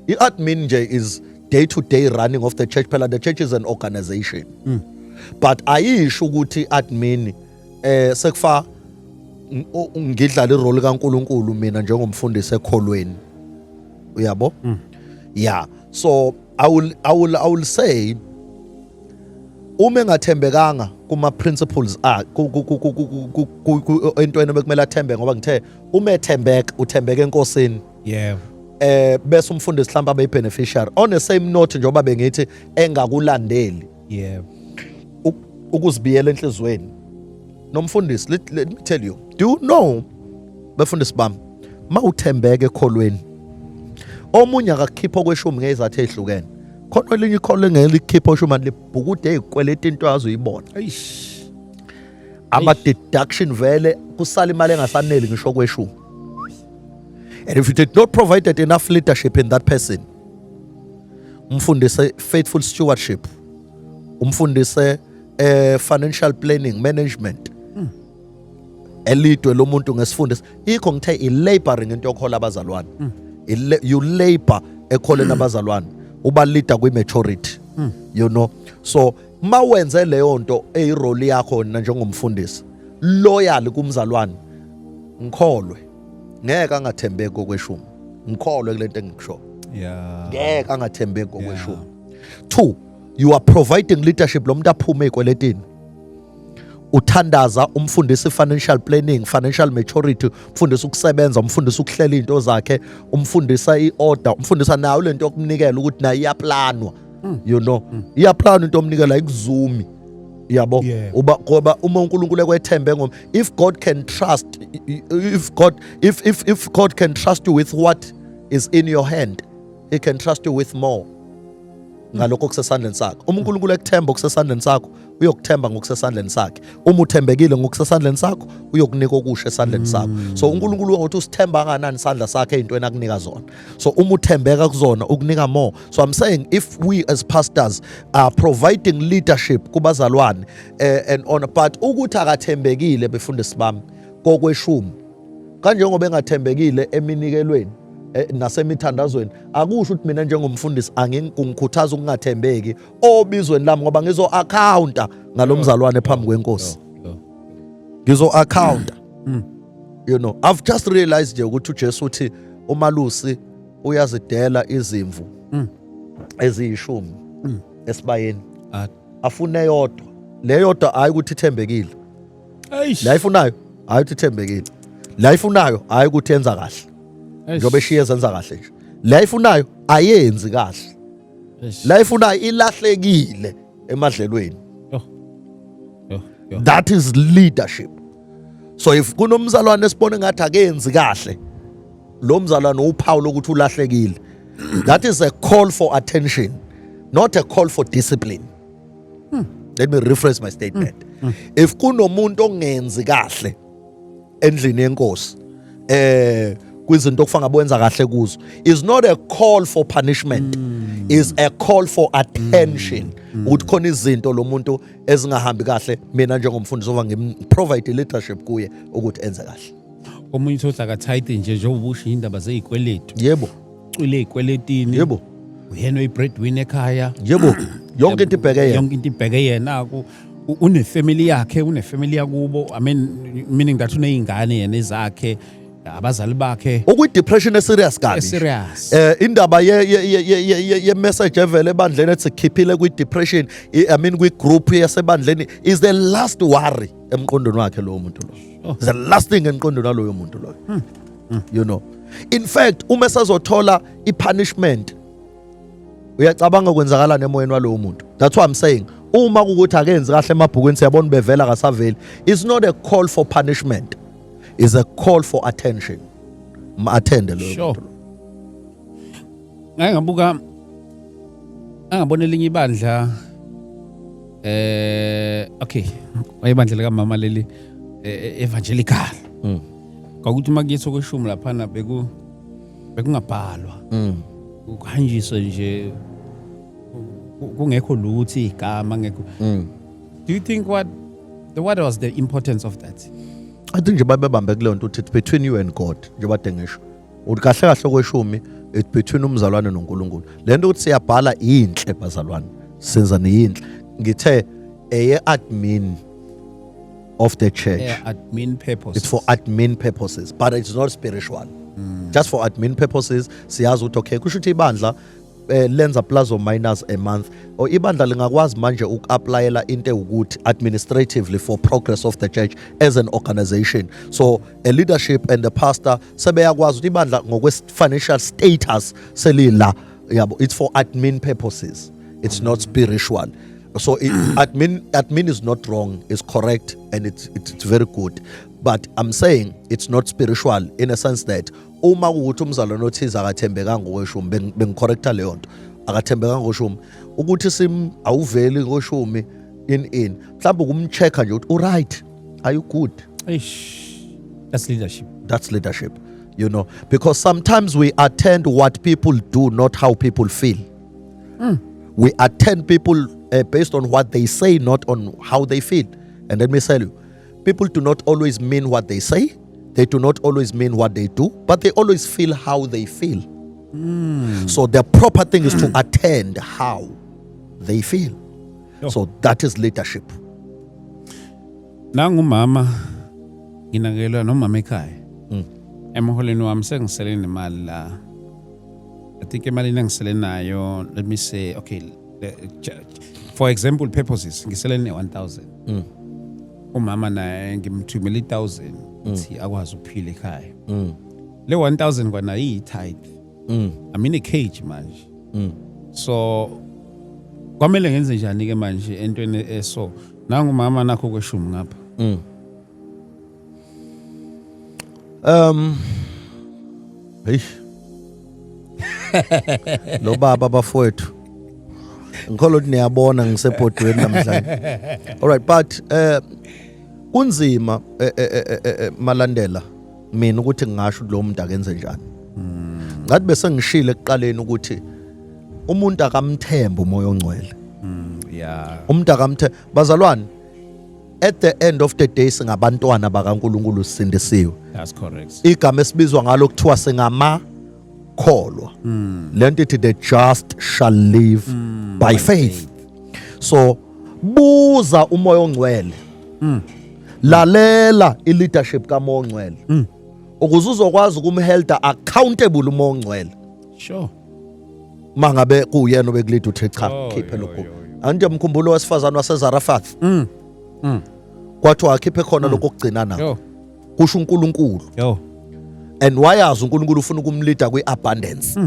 I-admin nje is day-to-day running of the church. Phela the church is an organization. But ayisho ukuthi admin sekufa ngidlala irole kaNkulunkulu mina njengomfundisi ekholweni. Uyabo? Yeah. So I will say uma engathembekanga kuma principles entweni bekumele athembe ngoba ngithe uma ethembeka uthembeka enkosini. Yeah. Bese umfundisi mhlawumbe abe beneficiary on the same note njengoba bengithi engakulandeli. Yeah. Ukuzibiyela enhlizweni. Nomfundisi let me tell you. Do you know befundisi bami mawuthembeka ekholweni omunye akakhipha kweshumi ngezathu ezihlukene khona elinye ikholo ngelikhipha oshuma libhukude ezikweleti into yazo uyibona ama deduction vele kusala imali engasaneli ngisho kweshumi. And if you did not provide enough leadership in that person, umfundise faithful stewardship, umfundise financial planning management, elidwe lomuntu ngesifundisi ikho ngithe i-laboring into yokhola abazalwane. You labor ekholeni abazalwane uba leader kwi-maturity. You know, so mawenze leyo nto eyirole yakho na njengomfundisi loyal kumzalwane ngikholwe ngeke angathembeki kokweshumi ngikholwe kulento engikusho. Yeah. Ngeke angathembeki kokweshumi. 2, you are providing leadership lo muntu aphume ekweletini uthandaza, umfundisa financial planning, financial maturity, umfundisa ukusebenza, umfundisa ukuhlela into zakhe, umfundisa iorder, umfundisa nayo lento yokumnikela ukuthi nayo iyaplanwa. You know, iyaplanwa into omnikela ikuzumi. Yabo, ngoba uma uNkulunkulu ekwethembe ngom, if God can trust, if God can trust you with what is in your hand, he can trust you with more. Ngalokho kusesandleni sakho. Uma uNkulunkulu ekuthemba okusesandleni sakho, uyokuthemba ngokusesandleni sakhe. Uma uthembekile ngokusesandleni sakho, uyokunika okusha esandleni sakho. So uNkulunkulu uthi usithemba kanani isandla sakhe ezintweni akunika zona. So uma uthembeka kuzona ukunika more. So I'm saying if we as pastors are providing leadership kubazalwane and on a part ukuthi akathembekile befundisi bami kokweshumi. Kanjengoba engathembekile eminikelweni nasemithandazweni, akusho ukuthi mina njengomfundisi angikhuthaza ukungathembeki obizweni lami ngoba ngizo accounta ngalomzalwane phambi kwenkosi. Ngizo accounta. You know, I've just realized nje ukuthi uJesu uthi uMalusi uyazidela izimvu eziyishumi esibayeni. Afune yodwa. Le yodwa hayi ukuthi ithembekile. La ifunayo hayi ukuthi ithembekile. La ifunayo hayi ukuthi yenza kahle. Njobe shiye zenza kahle nje. La ifunayo ayenzi kahle. La ifunayo ilahlekile emadlelweni. That is leadership. So if kunomzalwane esibone ngathi akenzi kahle, lo mzalwane uphawu lokuthi ulahlekile. That is a call for attention, not a call for discipline. Let me rephrase my statement. If kunomuntu ongenzi kahle endlini yenkosi, kwizinto okufanga bwenza kahle kuzo, is not a call for punishment, is a call for attention. Ukuthi khona izinto lo muntu ezingahambi kahle, mina njengomfundisi ova ngim-provide leadership kuye ukuthi enze kahle. Omunye uthi akathayithi nje njengoba usho indaba zezikweletu. Yebo. Ucwile ezikweletini. Yebo. Uyena oyi-breadwinner ekhaya. Yebo. Yonke into ibheke yena. Yonke into ibheke yena. Unefamily yakhe, unefamily yakubo. I mean, meaning that uneyingane yena ezakhe, abazali bakhe. Okuyi-depression eserious kabi. Serious. Indaba ye-message evele ebandleni ethi sikhiphile kwi-depression, I mean kwi-group yasebandleni, is the last worry emqondweni wakhe lowo muntu lo. The last thing emqondweni waloyo muntu lo. You know. In fact, uma esazothola i-punishment, uyacabanga kwenzakalana emoyeni walowo muntu. That's what I'm saying. Uma kukuthi akenzi kahle emabhukwini siyabona bevela kasaveli. It's not a call for punishment. It's a call for attention. Ma-attende loyo muntu. Ngake ngabuka angabona elinye ibandla okay, ayibandla lika mama leli evangelical. Kwakuthi makuyeso kweshumi laphana bekungabhalwa. Ukuhanjiswa nje kungekho lutho igama ngekho. Do you think what was the importance of that? I think nje babebambe kuleyo nto uthi between you and God nje bade ngisho. Uthi kahle kahle kweshumi it between umzalwane noNkulunkulu. Lento ukuthi siyabhala inhle bazalwane. Senza niyinhle. Ngithe admin of the church. Admin purposes. It's for admin purposes, but it's not spiritual. Just for admin purposes, siyazi ukuthi okay, kusho ukuthi ibandla lenza plus or minus a month, or ibandla lingakwazi manje uku-applyela into ukuthi administratively for progress of the church as an organization. So a leadership and the pastor sebeyakwazi ukuthi ibandla ngokwe-financial status selila yabo, it's for admin purposes, it's not spiritual. So admin is not wrong, it's correct, and it's very good. But I'm saying it's not spiritual in a sense that uma ukuthi umzalwane othize akathembekanga ngokweshumi, bengicorrecta leyo nto, akathembekanga ngokweshumi, ukuthi awuveli ngokweshumi in mhlawumbe ukumcheck nje ukuthi right, are you good? That's leadership. That's leadership, you know, because sometimes we attend what people do, not how people feel. We attend people based on what they say, not on how they feel. And let me tell you, people do not always mean what they say. They do not always mean what they do, but they always feel how they feel. So the proper thing is to attend how they feel. So that is leadership. Nangu mama nginakelwa nomama ekhaya. Emholweni wami sengisele nemali la. I think imali nengisele nayo, let me say, okay, for example purposes, ngisele ne 1000. umama naye ngimthumela 1000 uthi akwazi ukuphila ekhaya. Le 1000 kwana iyi-tithe. I mean i-cage manje. So kwamele ngenze njani ke manje entweni eso nangu mama nakho kweshumi ngapha. Hey. Lo baba bafowethu. Ngikholwa ukuthi niyabona ngisebhodweni namhlanje. All right, but kunzima malandela mina ukuthi ngingasho lo muntu akenze njani. Ngathi bese ngishilo ekuqaleni ukuthi umuntu akamthemba umoya ongcwele. Yeah. Umuntu akamthemba. Bazalwane, at the end of the day singabantwana bakaNkulunkulu sisindisiwe. That's correct. Igama esibizwa ngalo kuthiwa singamakholwa. Lento ithi the just shall live by faith. So buza umoya ongcwele. Lalela i-leadership kamoya ongcwele. Ukuze uzokwazi ukumhelda accountable umoya ongcwele. Sure. Mangabe kuyena obekulida uthi cha khiphe lokho. Anje umkhumbulo wesifazana waseZarafath. Kwathi wakhiphe khona lokho kugcina nawo. Kusho uNkulunkulu. Yo. And wayazi uNkulunkulu ufuna ukumleader kwi-abundance.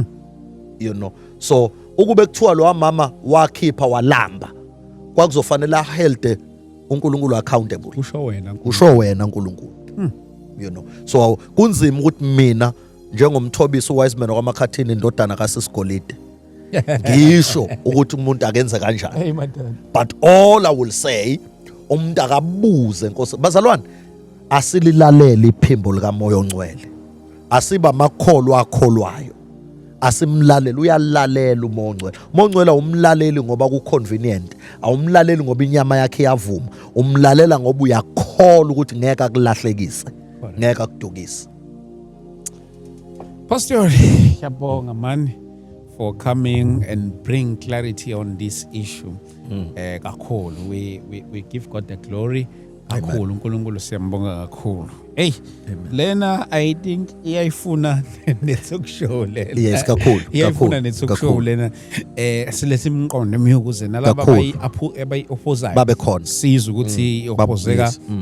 You know. So ukube kuthiwa lo mama wakhipha walamba kwakuzofanele ahelde uNkulunkulu accountable. Kusho wena uNkulunkulu. You know. So kunzima ukuthi mina njengomthobisi uWiseman kwamakhathini indodana kaSisigolide ngisho ukuthi umuntu akenze kanjani. Hey madam. But all I will say umuntu akabuze Nkosi. Bazalwane, asililalele iphimbo likamoya ongcwele. Asiba makholwa akholwayo. Asimlalela, uyalalela umoya ongcwele. Umoya ongcwele umlaleli ngoba ku convenient. Awumlaleli ngoba inyama yakhe iyavuma. Umlalela ngoba uyakholwa ukuthi ngeke akulahlekise. Ngeke akudukise. Pastor, yabonga man for coming and bring clarity on this issue. Kakhulu, we give God the glory. Kakhulu uNkulunkulu siyambonga kakhulu. Hey, lena I think iyayifuna nethokushow lena. Yes, kakhulu. Iyayifuna nethokushow lena. Silethe imqondo emiyo ukuze nalabo abayi opposayo babe khona sizwe ukuthi opposeka